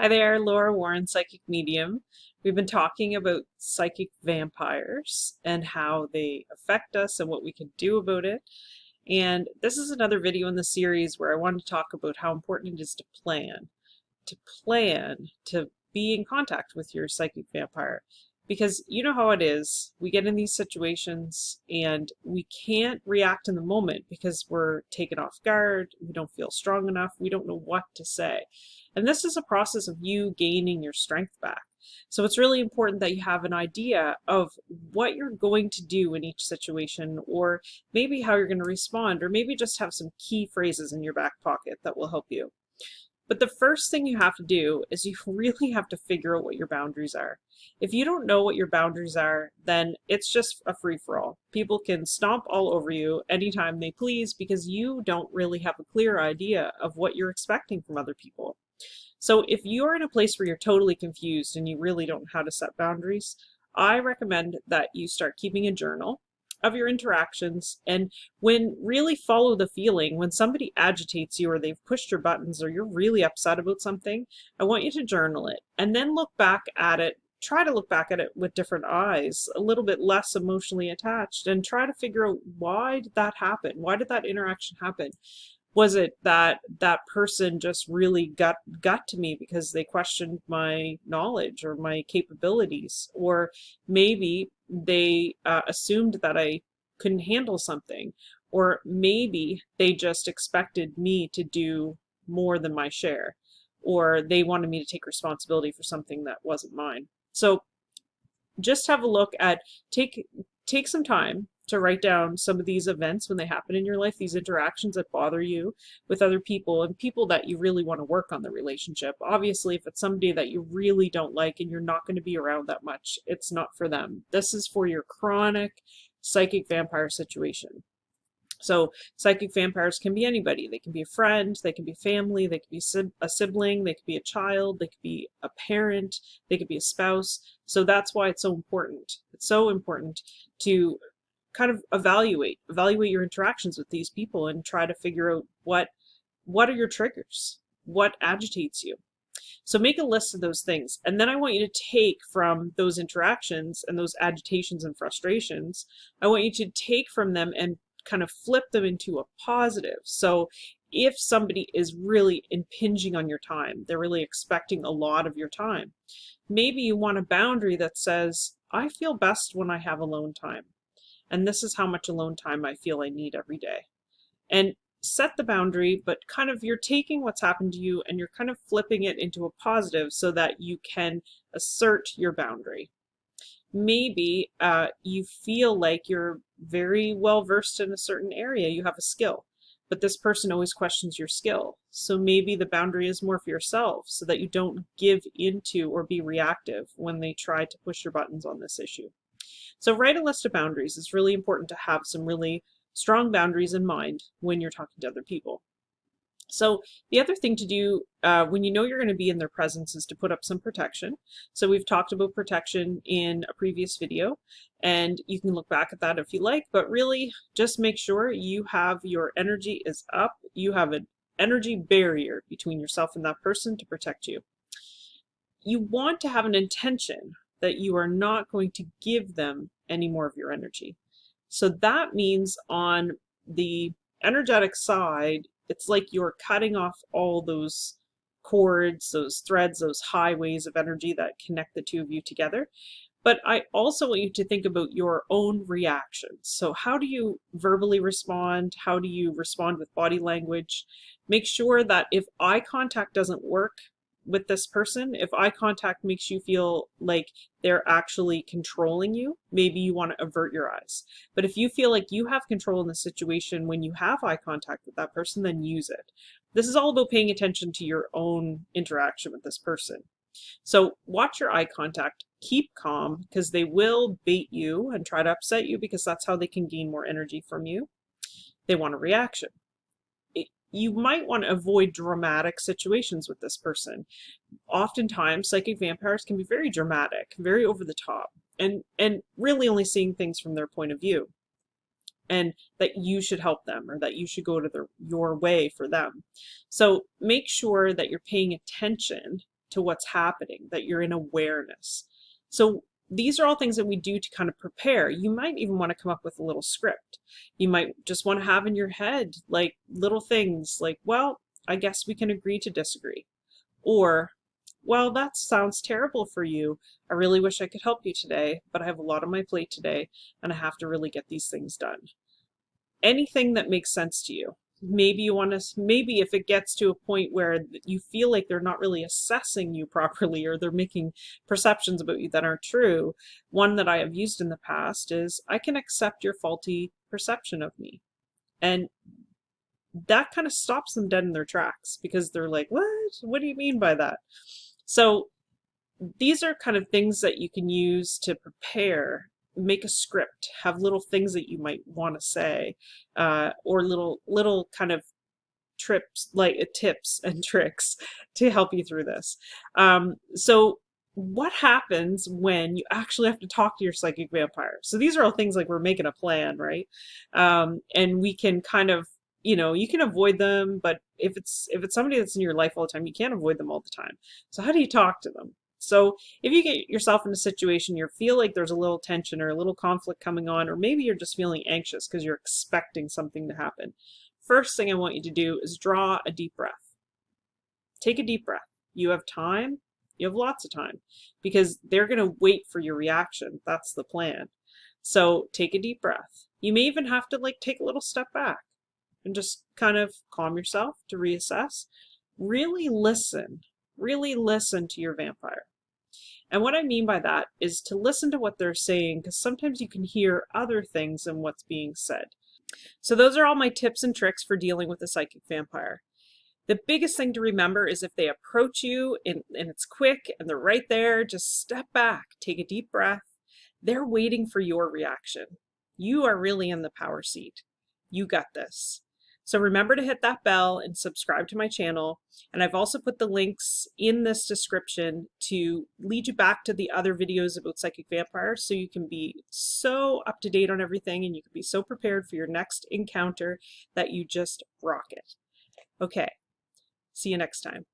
Hi there, Laura Warren, psychic medium. We've been talking about psychic vampires and how they affect us and what we can do about it. And this is another video in the series where I want to talk about how important it is to plan, to be in contact with your psychic vampire. Because you know how it is, we get in these situations and we can't react in the moment because we're taken off guard, we don't feel strong enough, we don't know what to say. And this is a process of you gaining your strength back. So it's really important that you have an idea of what you're going to do in each situation, or maybe how you're going to respond, or maybe just have some key phrases in your back pocket that will help you. But the first thing you have to do is you really have to figure out what your boundaries are. If you don't know what your boundaries are, then it's just a free-for-all. People can stomp all over you anytime they please because you don't really have a clear idea of what you're expecting from other people. So if you're in a place where you're totally confused and you really don't know how to set boundaries, I recommend that you start keeping a journal of your interactions, and really follow the feeling. When somebody agitates you or they've pushed your buttons or you're really upset about something, I want you to journal it and then look back at it. Try to look back at it with different eyes, a little bit less emotionally attached, and try to figure out, why did that happen? Why did that interaction happen? Was it that that person just really got to me because they questioned my knowledge or my capabilities? Or maybe they assumed that I couldn't handle something. Or maybe they just expected me to do more than my share. Or they wanted me to take responsibility for something that wasn't mine. So just have a look at, take some time to write down some of these events when they happen in your life, these interactions that bother you with other people and people that you really want to work on the relationship. Obviously, if it's somebody that you really don't like and you're not going to be around that much, it's not for them. This is for your chronic psychic vampire situation. So psychic vampires can be anybody. They can be a friend, they can be family, they could be a sibling, they could be a child, they could be a parent, they could be a spouse. So that's why it's so important. It's so important to kind of evaluate your interactions with these people and try to figure out what are your triggers, what agitates you. So make a list of those things, and then I want you to take from those interactions and those agitations and frustrations, I want you to take from them and kind of flip them into a positive. So if somebody is really impinging on your time, they're really expecting a lot of your time, maybe you want a boundary that says, I feel best when I have alone time. And this is how much alone time I feel I need every day. And set the boundary, but kind of you're taking what's happened to you and you're kind of flipping it into a positive so that you can assert your boundary. Maybe you feel like you're very well versed in a certain area, you have a skill, but this person always questions your skill. So maybe the boundary is more for yourself so that you don't give into or be reactive when they try to push your buttons on this issue. So write a list of boundaries. It's really important to have some really strong boundaries in mind when you're talking to other people. So the other thing to do when you know you're going to be in their presence is to put up some protection. So we've talked about protection in a previous video, and you can look back at that if you like, but really just make sure you have your energy is up. You have an energy barrier between yourself and that person to protect you. You want to have an intention that you are not going to give them any more of your energy. So that means on the energetic side, it's like you're cutting off all those cords, those threads, those highways of energy that connect the two of you together. But I also want you to think about your own reactions. So how do you verbally respond? How do you respond with body language? Make sure that if eye contact doesn't work with this person, if eye contact makes you feel like they're actually controlling you, maybe you want to avert your eyes. But if you feel like you have control in the situation when you have eye contact with that person, then use it. This is all about paying attention to your own interaction with this person. So watch your eye contact, keep calm, because they will bait you and try to upset you because that's how they can gain more energy from you. They want a reaction. You might want to avoid dramatic situations with this person. Oftentimes, psychic vampires can be very dramatic, very over the top, and really only seeing things from their point of view, and that you should help them or that you should go to your way for them. So make sure that you're paying attention to what's happening, that you're in awareness. So these are all things that we do to kind of prepare. You might even want to come up with a little script. You might just want to have in your head like little things like, well, I guess we can agree to disagree. Or, well, that sounds terrible for you. I really wish I could help you today, but I have a lot on my plate today and I have to really get these things done. Anything that makes sense to you. Maybe you want to, maybe if it gets to a point where you feel like they're not really assessing you properly, or they're making perceptions about you that aren't true, one that I have used in the past is, I can accept your faulty perception of me. And that kind of stops them dead in their tracks, because they're like, what do you mean by that? So these are kind of things that you can use to prepare. Make a script, have little things that you might want to say, or little kind of tips and tricks to help you through this. So what happens when you actually have to talk to your psychic vampire? So these are all things like we're making a plan, right? And we can kind of, you can avoid them, but if it's somebody that's in your life all the time, you can't avoid them all the time. So how do you talk to them? So if you get yourself in a situation, you feel like there's a little tension or a little conflict coming on, or maybe you're just feeling anxious because you're expecting something to happen, first thing I want you to do is draw a deep breath. Take a deep breath. You have time. You have lots of time, because they're going to wait for your reaction. That's the plan. So take a deep breath. You may even have to take a little step back and just kind of calm yourself to reassess. Really listen to your vampire. And what I mean by that is to listen to what they're saying, because sometimes you can hear other things than what's being said. So those are all my tips and tricks for dealing with a psychic vampire. The biggest thing to remember is, if they approach you and it's quick and they're right there, just step back, take a deep breath. They're waiting for your reaction. You are really in the power seat. You got this. So remember to hit that bell and subscribe to my channel. And I've also put the links in this description to lead you back to the other videos about psychic vampires, so you can be so up to date on everything and you can be so prepared for your next encounter that you just rock it. Okay, see you next time.